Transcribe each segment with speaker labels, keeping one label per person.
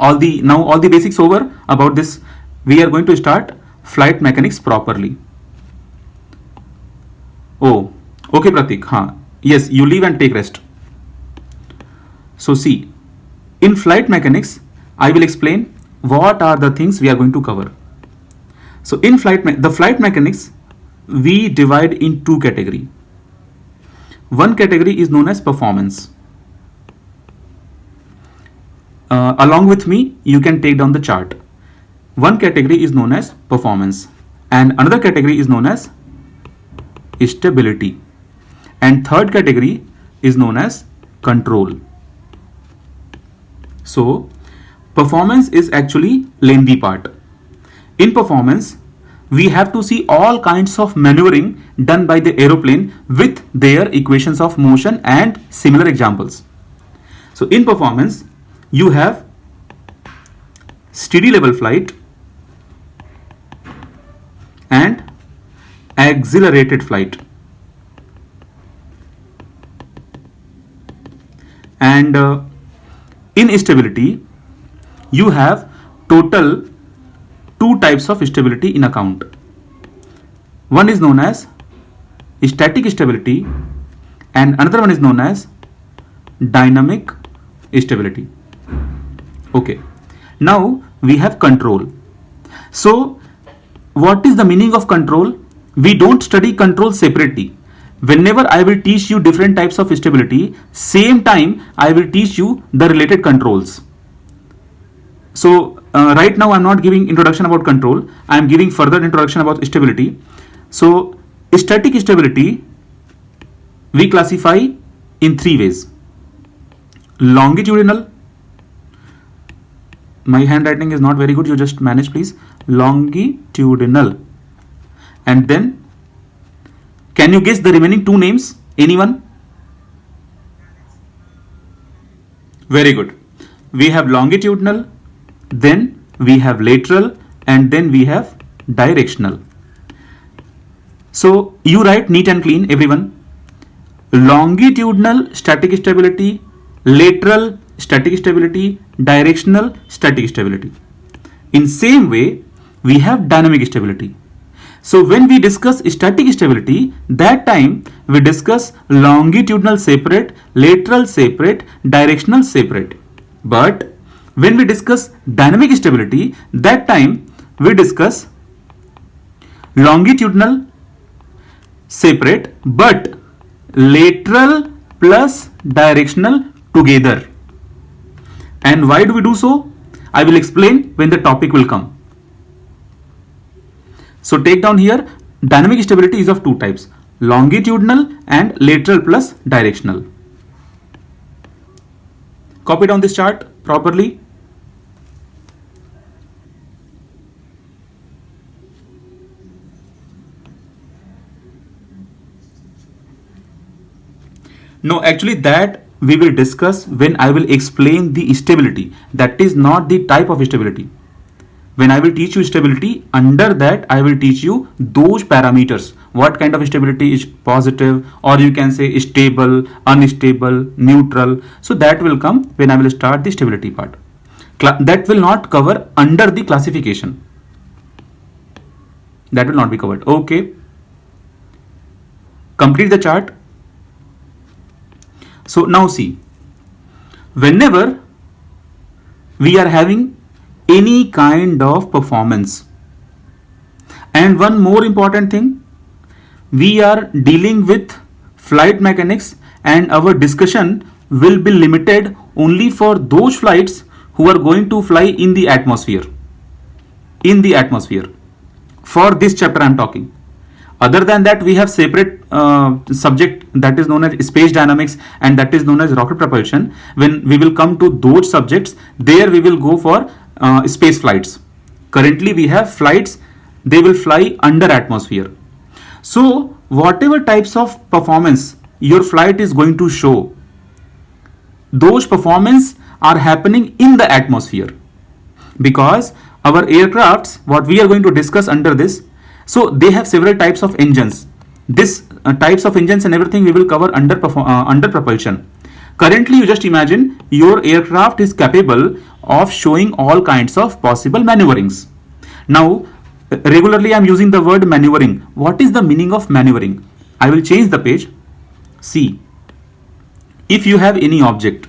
Speaker 1: all the basics over about this. We are going to start flight mechanics properly. Oh, okay, Pratik. Yes, you leave and take rest. So see, in flight mechanics, I will explain what are the things we are going to cover. So in the flight mechanics, we divide in two categories. One category is known as performance. Along with me, you can take down the chart. One category is known as performance, and another category is known as stability, and third category is known as control. So performance is actually lengthy part. In performance, we have to see all kinds of maneuvering done by the aeroplane with their equations of motion and similar examples. So in performance, you have steady level flight and accelerated flight. And in stability, you have total two types of stability in account. One is known as static stability and another one is known as dynamic stability. Okay, now we have control. So what is the meaning of control? We don't study control separately. Whenever I will teach you different types of stability, same time I will teach you the related controls. So right now I'm not giving introduction about control, I am giving further introduction about stability. So static stability we classify in three ways. Longitudinal, my handwriting is not very good, you just manage please. Longitudinal. And then can you guess the remaining two names? Anyone? Very good. We have longitudinal, then we have lateral, and then we have directional. So you write neat and clean, everyone. Longitudinal static stability, lateral static stability, directional static stability. In same way, we have dynamic stability. So when we discuss static stability, that time we discuss longitudinal separate, lateral separate, directional separate. But when we discuss dynamic stability, that time we discuss longitudinal separate but lateral plus directional together. And why do we do so? I will explain when the topic will come. So take down here, dynamic stability is of two types, longitudinal and lateral plus directional. Copy down this chart properly. No, actually that we will discuss when I will explain the stability. That is not the type of stability. When I will teach you stability, under that I will teach you those parameters. What kind of stability is positive, or you can say stable, unstable, neutral. So that will come when I will start the stability part. That will not cover under the classification. That will not be covered. Okay. Complete the chart. So now see, whenever we are having any kind of performance, and one more important thing, we are dealing with flight mechanics and our discussion will be limited only for those flights who are going to fly in the atmosphere. In the atmosphere. For this chapter I am talking. Other than that, we have separate subject that is known as space dynamics and that is known as rocket propulsion. When we will come to those subjects, there we will go for space flights. Currently we have flights, they will fly under atmosphere. So whatever types of performance your flight is going to show, those performance are happening in the atmosphere, because our aircrafts, what we are going to discuss under this, so they have several types of engines. This types of engines and everything we will cover under propulsion. Currently you just imagine your aircraft is capable of showing all kinds of possible maneuverings. Now, regularly I am using the word maneuvering. What is the meaning of maneuvering? I will change the page. See, if you have any object,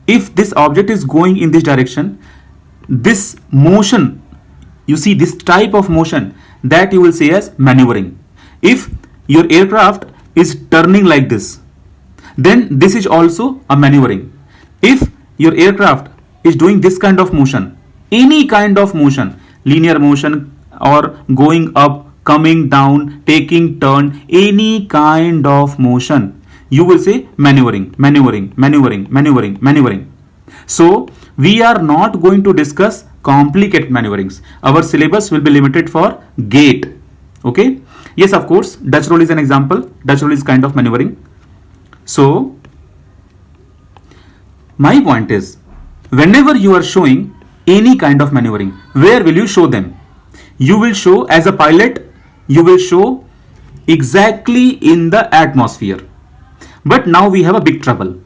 Speaker 1: if this object is going in this direction, this motion, you see this type of motion, that you will say as maneuvering. If your aircraft is turning like this, then this is also a maneuvering. If your aircraft is doing this kind of motion, any kind of motion, linear motion or going up, coming down, taking turn, any kind of motion, you will say maneuvering, maneuvering, maneuvering, maneuvering, maneuvering. So we are not going to discuss complicated maneuverings. Our syllabus will be limited for gate. Okay. Yes, of course, Dutch roll is an example. Dutch roll is kind of maneuvering. So my point is, whenever you are showing any kind of maneuvering, where will you show them? You will show, as a pilot, you will show exactly in the atmosphere. But now we have a big trouble.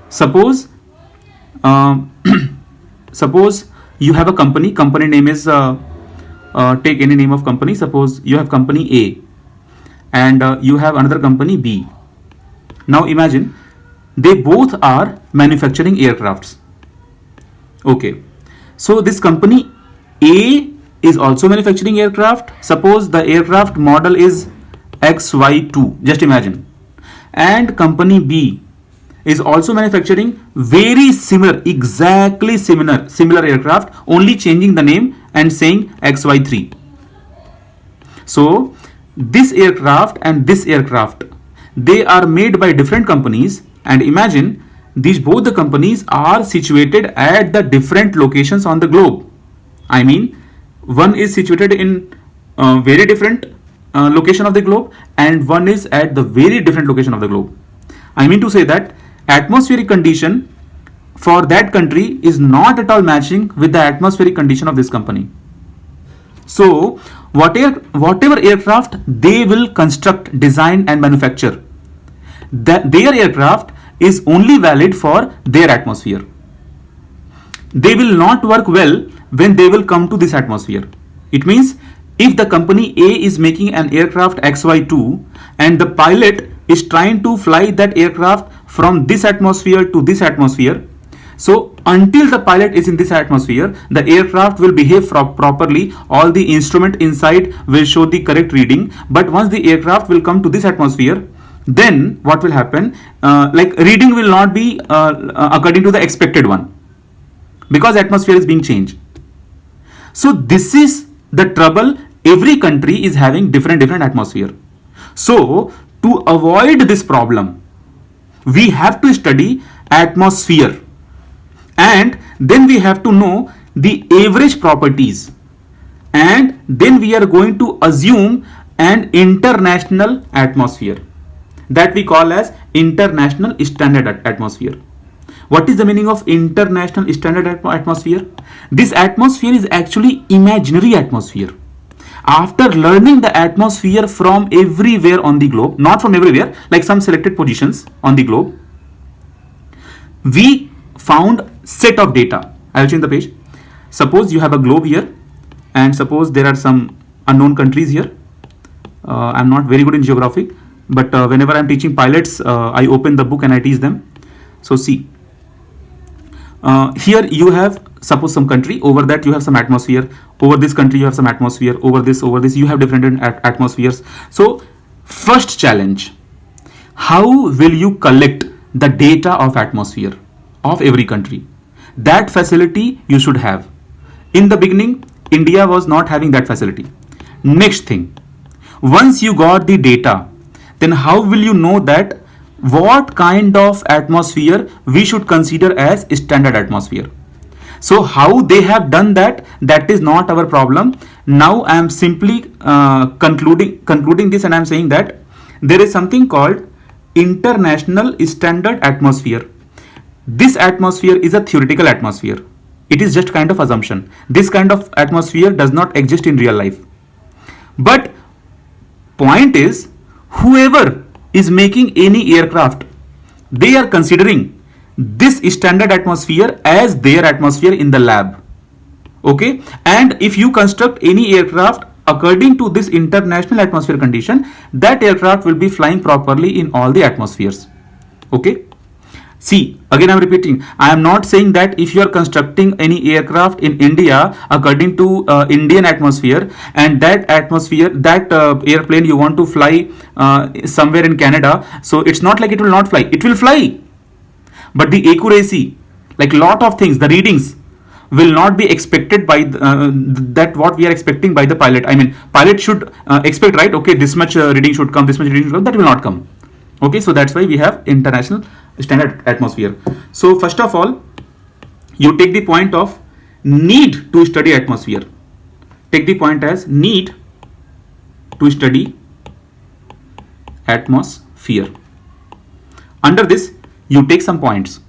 Speaker 1: Suppose suppose you have a company name is take any name of company. Suppose you have company A and you have another company B. Now imagine they both are manufacturing aircrafts. Okay, so this company A is also manufacturing aircraft. Suppose the aircraft model is XY2, just imagine, and company B is also manufacturing very similar, exactly similar aircraft, only changing the name and saying XY3. So this aircraft and this aircraft, they are made by different companies, and imagine these both the companies are situated at the different locations on the globe. I mean, one is situated in very different location of the globe, and one is at the very different location of the globe. I mean to say that atmospheric condition for that country is not at all matching with the atmospheric condition of this company. So whatever aircraft they will construct, design and manufacture, their aircraft is only valid for their atmosphere. They will not work well when they will come to this atmosphere. It means if the company A is making an aircraft XY2 and the pilot is trying to fly that aircraft from this atmosphere to this atmosphere, so until the pilot is in this atmosphere, the aircraft will behave properly. All the instrument inside will show the correct reading. But once the aircraft will come to this atmosphere, then what will happen? Like reading will not be according to the expected one, because atmosphere is being changed. So this is the trouble. Every country is having different atmosphere. So to avoid this problem, we have to study atmosphere, and then we have to know the average properties, and then we are going to assume an international atmosphere that we call as international standard atmosphere. What is the meaning of international standard atmosphere? This atmosphere is actually imaginary atmosphere. After learning the atmosphere from everywhere on the globe, not from everywhere, like some selected positions on the globe, we found set of data. I will change the page. Suppose you have a globe here, and suppose there are some unknown countries here. I'm not very good in geography, but whenever I'm teaching pilots, I open the book and I teach them. So see, here you have, suppose, some country. Over that you have some atmosphere. Over this country you have some atmosphere. Over this you have different atmospheres. So first challenge, how will you collect the data of atmosphere of every country? That facility you should have. In the beginning, India was not having that facility. Next thing, once you got the data, then how will you know that what kind of atmosphere we should consider as standard atmosphere? So how they have done that, that is not our problem. Now I am simply concluding this, and I am saying that there is something called international standard atmosphere. This atmosphere is a theoretical atmosphere. It is just kind of assumption. This kind of atmosphere does not exist in real life. But point is, whoever is making any aircraft, they are considering this standard atmosphere as their atmosphere in the lab. Okay, and if you construct any aircraft according to this international atmosphere condition, that aircraft will be flying properly in all the atmospheres. Okay, see, again I'm repeating, I am not saying that if you are constructing any aircraft in India according to Indian atmosphere, and that atmosphere, that airplane you want to fly somewhere in Canada, so it's not like it will not fly, it will fly, but the accuracy, like lot of things, the readings will not be expected by that what we are expecting by the pilot. I mean, pilot should expect, right? Okay, this much reading should come, this much reading should come, that will not come. Okay, so that's why we have international standard atmosphere. So first of all, you take the point of need to study atmosphere. Take the point as need to study atmosphere. Under this, you take some points.